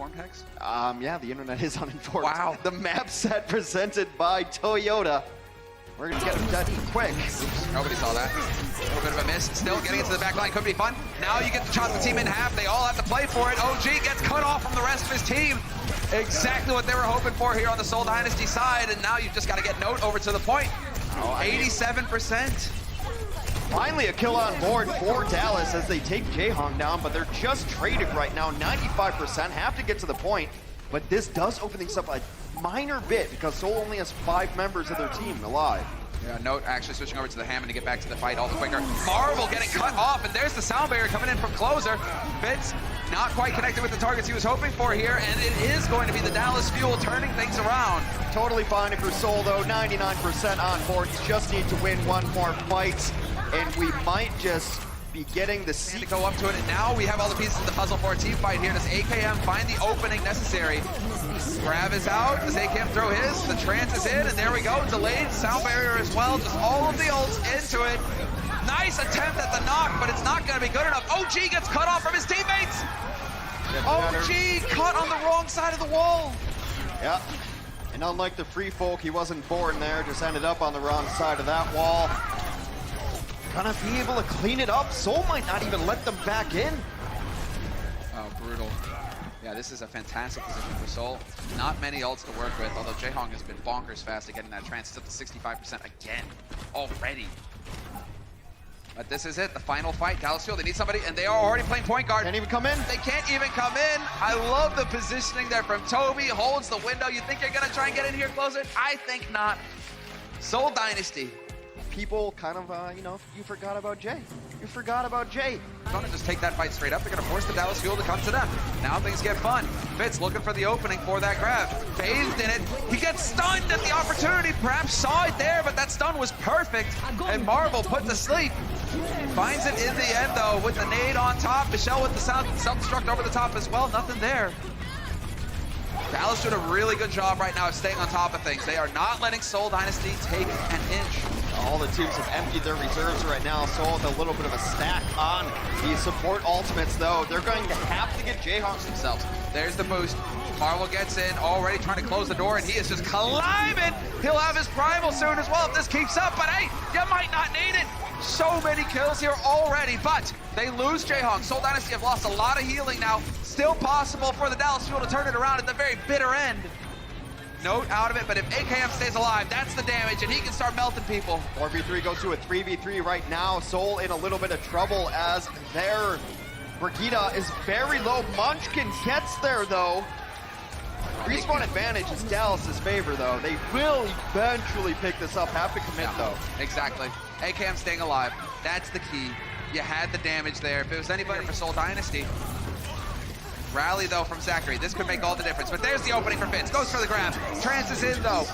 uninformed, Hex? Yeah, the internet is uninformed. Wow. The map set presented by Toyota. We're gonna get that quick. Oops, nobody saw that. A little bit of a miss. Still getting into the back line could be fun. Now you get to chop the team in half. They all have to play for it. OG gets cut off from the rest of his team. Exactly what they were hoping for here on the Seoul Dynasty side, and now you've just got to get Note over to the point. 87%. Finally a kill on board for Dallas as they take Jaehong down, but they're just traded right now. 95%, have to get to the point, but this does open things up a minor bit because Seoul only has 5 members of their team alive. Yeah, Note actually switching over to the Hammond to get back to the fight all the quicker. Marvel getting cut off, and there's the sound barrier coming in from Closer. Fitz not quite connected with the targets he was hoping for here, and it is going to be the Dallas Fuel turning things around. Totally fine for Seoul though, 99% on board. Just need to win one more fight, and we might just be getting the to go up to it, and now we have all the pieces of the puzzle for a team fight here. Does AKM find the opening necessary? Grab is out. Does AKM throw his? The trance is in, and there we go. Delayed sound barrier as well. Just all of the ults into it. Nice attempt at the knock, but it's not going to be good enough. OG gets cut off from his teammates. OG caught on the wrong side of the wall. Yeah, and unlike the free folk, he wasn't born there. Just ended up on the wrong side of that wall. Gonna be able to clean it up. Seoul might not even let them back in. Oh, brutal. Yeah, this is a fantastic position for Seoul. Not many ults to work with, although Jaehong has been bonkers fast at getting that trance. It's up to 65% again, already. But this is it, the final fight. Dallas Fuel, they need somebody, and they are already playing point guard. Can't even come in. They can't even come in. I love the positioning there from Toby. Holds the window. You think you're gonna try and get in here closer? I think not. Seoul Dynasty. People kind of, you forgot about Jay. You forgot about Jay. They're gonna just take that fight straight up. They're gonna force the Dallas Fuel to come to them. Now things get fun. Fitz looking for the opening for that grab. Bathed in it. He gets stunned at the opportunity. Perhaps saw it there, but that stun was perfect. And Marvel put to sleep. Finds it in the end though with the nade on top. Michelle with the self-destruct over the top as well. Nothing there. Dallas doing a really good job right now of staying on top of things. They are not letting Seoul Dynasty take an inch. All the teams have emptied their reserves right now. Seoul with a little bit of a stack on the support ultimates though. They're going to have to get Jaehongs themselves. There's the boost. Marvel gets in, already trying to close the door, and he is just climbing. He'll have his primal soon as well if this keeps up, but hey, you might not need it. So many kills here already, but they lose Jaehong. Seoul Dynasty have lost a lot of healing now. Still possible for the Dallas Fuel to turn it around at the very bitter end. Note out of it, but if AKM stays alive, that's the damage, and he can start melting people. 4v3 goes to a 3v3 right now. Seoul in a little bit of trouble as their Brigitte is very low. Munchkin gets there though. Respawn advantage is Dallas's favor though. They will eventually pick this up. Have to commit though. Exactly. AKM staying alive. That's the key. You had the damage there. If it was anybody for Seoul Dynasty. Rally though from Zachary. This could make all the difference. But there's the opening for Fitz. Goes for the grab. Trance is in though.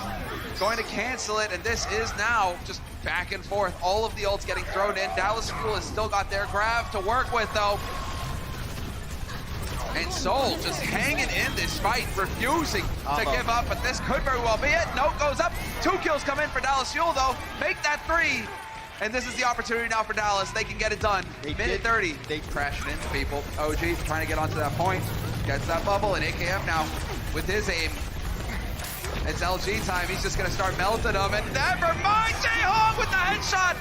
Going to cancel it, and this is now just back and forth. All of the ults getting thrown in. Dallas Fuel has still got their grab to work with though. And Seoul just hanging in this fight, refusing to give up, but this could very well be it. Note goes up. 2 kills come in for Dallas Fuel though. Make that 3. And this is the opportunity now for Dallas. They can get it done. Minute 30. They crashed into people. OG trying to get onto that point. Gets that bubble, and AKM now with his aim. It's LG time. He's just going to start melting them. And never mind, Jaehong with the headshot.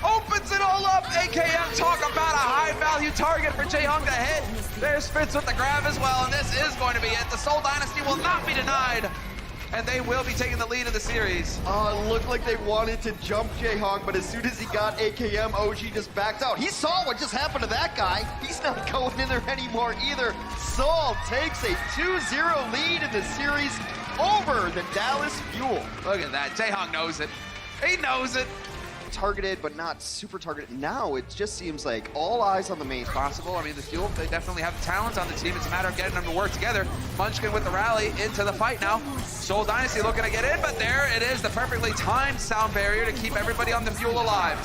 Opens it all up. AKM talk about a high-value target for Jaehong to hit. There's Fitz with the grab as well, and this is going to be it. The Seoul Dynasty will not be denied. And they will be taking the lead of the series. It looked like they wanted to jump Jaehong, but as soon as he got AKM, OG just backed out. He saw what just happened to that guy. He's not going in there anymore either. Seoul takes a 2-0 lead in the series over the Dallas Fuel. Look at that. Jaehong knows it. He knows it. Targeted, but not super targeted. Now it just seems like all eyes on the main. Possible. I mean, the Fuel, they definitely have the talent on the team. It's a matter of getting them to work together. Munchkin with the rally into the fight now. Seoul Dynasty looking to get in, but there it is. The perfectly timed sound barrier to keep everybody on the Fuel alive.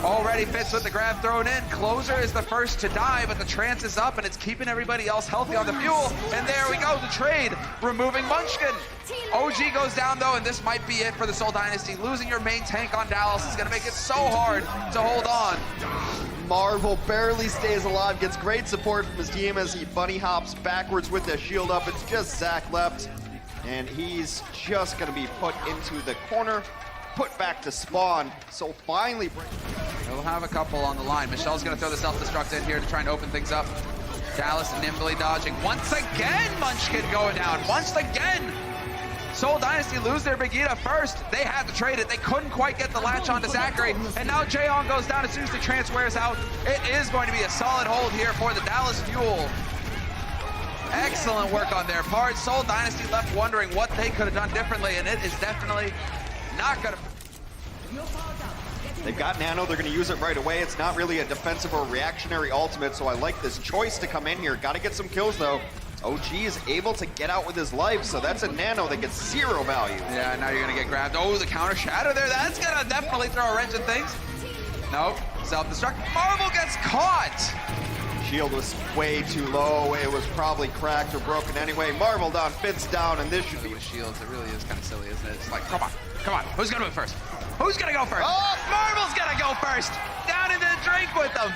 Already Fitz with the grab thrown in. Closer is the first to die, but the trance is up, and it's keeping everybody else healthy on the Fuel. And there we go, the trade, removing Munchkin. OG goes down though, and this might be it for the Seoul Dynasty. Losing your main tank on Dallas is going to make it so hard to hold on. Marvel barely stays alive, gets great support from his team as he bunny hops backwards with the shield up. It's just Zach left, and he's just gonna be put into the corner, put back to spawn. So finally, We'll have a couple on the line. Michelle's gonna throw the self-destruct in here to try and open things up. Dallas nimbly dodging. Once again, Munchkin going down. Once again, Seoul Dynasty lose their Vegeta first. They had to trade it. They couldn't quite get the latch onto Zachary. And now Jaehong goes down as soon as the trance wears out. It is going to be a solid hold here for the Dallas Fuel. Excellent work on their part. Seoul Dynasty left wondering what they could have done differently, and it is definitely not gonna... they've got Nano, they're gonna use it right away. It's not really a defensive or reactionary ultimate, so I like this choice to come in here. Gotta get some kills though. OG is able to get out with his life, so that's a Nano that gets 0 value. Yeah, now you're gonna get grabbed. Oh, the counter shatter there. That's gonna definitely throw a wrench in things. Nope, self-destruct. Marvel gets caught. Shield was way too low. It was probably cracked or broken anyway. Marvel down, Fitz down, and this should be... With shields, it really is kind of silly, isn't it? It's like, come on, who's gonna do it first? Who's gonna go first? Oh! Marvel's gonna go first! Down into the drink with them!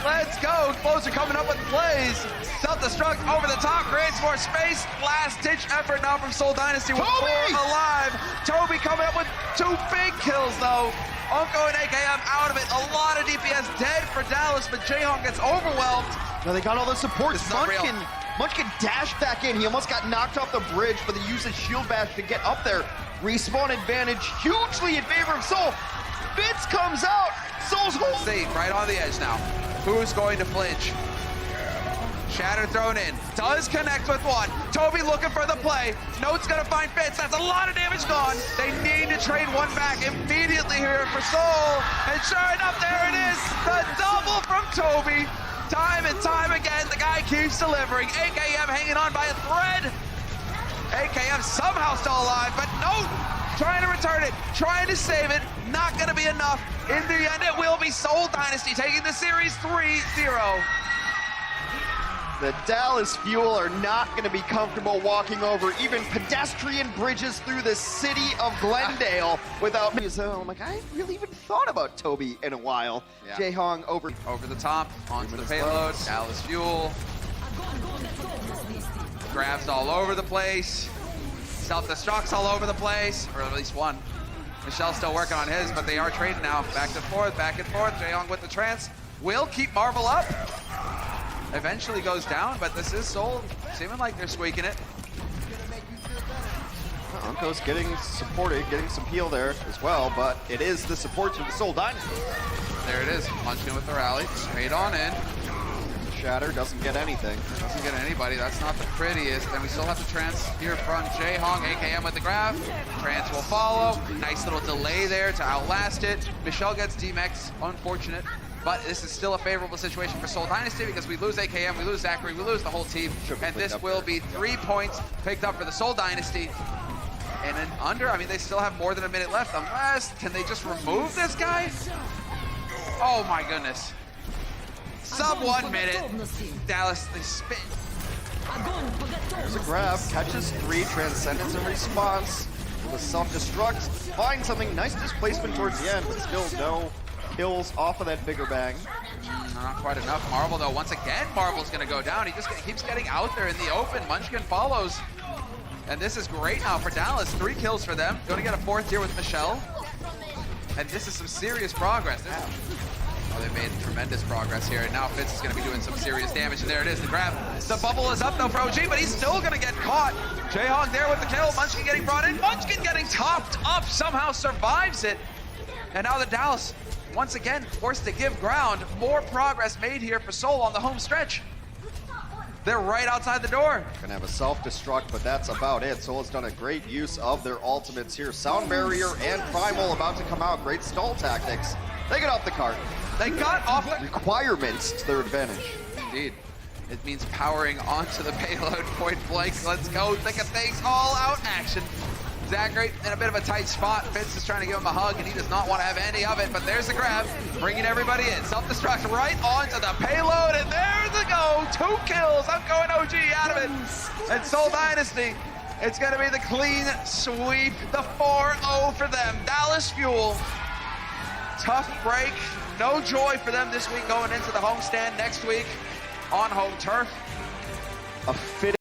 Let's go! Closer coming up with plays. Self-destruct over the top, creates more space. Last-ditch effort now from Seoul Dynasty with Toby! 4 alive. Toby coming up with 2 big kills though. Unko and AKM out of it. A lot of DPS dead for Dallas, but Jaehong gets overwhelmed. No, they got all the support. This is unreal. Munchkin dashed back in. He almost got knocked off the bridge, but they used his shield bash to get up there. Respawn advantage hugely in favor of Seoul. Fitz comes out. Soul's Let's see, right on the edge now. Who's going to flinch? Shatter thrown in. Does connect with one. Toby looking for the play. Note's gonna find Fitz. That's a lot of damage gone. They need to trade one back immediately here for Seoul. And sure enough, there it is. The double from Toby. Time and time again, the guy keeps delivering. AKM hanging on by a thread. AKM somehow still alive, but Note trying to return it, trying to save it. Not gonna be enough. In the end, it will be Seoul Dynasty taking the series 3-0. The Dallas Fuel are not going to be comfortable walking over even pedestrian bridges through the city of Glendale without me. So I'm like, I haven't really even thought about Toby in a while. Yeah. Jaehong over the top, onto the payload. Dallas Fuel. Grabs all over the place. Self-destructs all over the place, or at least one. Michelle's still working on his, but they are trading now. Back and forth, back and forth. Jaehong with the trance. Will keep Marvel up. Eventually goes down, but this is Seoul seeming like they're squeaking it. Unko's getting supported, getting some heal there as well, but it is the support to the Seoul Dynasty. There it is, Munchkin with the rally, straight on in. Shatter doesn't get anything. Doesn't get anybody, that's not the prettiest. And we still have the trance here from Jaehong, AKM with the grab. Trance will follow, nice little delay there to outlast it. Michelle gets D-Mex, unfortunate. But this is still a favorable situation for Seoul Dynasty because we lose AKM, we lose Zachary, we lose the whole team. And this will be 3 points picked up for the Seoul Dynasty. And in under, I mean, they still have more than a minute left. Unless, can they just remove this guy? Oh my goodness. Sub 1 minute. Dallas, they spin. There's a grab, catches 3, Transcendence in response. With self-destruct, finds something, nice displacement towards the end, but still no kills off of that bigger bang. Not quite enough. Marvel though, once again, Marvel's gonna go down. He just keeps getting out there in the open. Munchkin follows. And this is great now for Dallas. 3 kills for them. Gonna get a 4th here with Michelle. And this is some serious progress. Oh, they made tremendous progress here. And now Fitz is gonna be doing some serious damage. And there it is, the grab. The bubble is up though for OG, but he's still gonna get caught. Jaehong there with the kill. Munchkin getting brought in. Munchkin getting topped up, somehow survives it. And now the Dallas, once again, forced to give ground. More progress made here for Seoul on the home stretch. They're right outside the door. Gonna have a self-destruct, but that's about it. Seoul has done a great use of their ultimates here. Sound Barrier and Primal about to come out. Great stall tactics. They get off the cart. They got off the requirements to their advantage. Indeed. It means powering onto the payload, point blank. Let's go, thick of things, all out action. Zachary in a bit of a tight spot. Fitz is trying to give him a hug, and he does not want to have any of it, but there's the grab, bringing everybody in. Self-destruct right onto the payload, and there's the go. 2 kills. I'm going OG out of it. And Seoul Dynasty, it's going to be the clean sweep, the 4-0 for them. Dallas Fuel tough break. No joy for them this week going into the homestand next week on home turf. A fit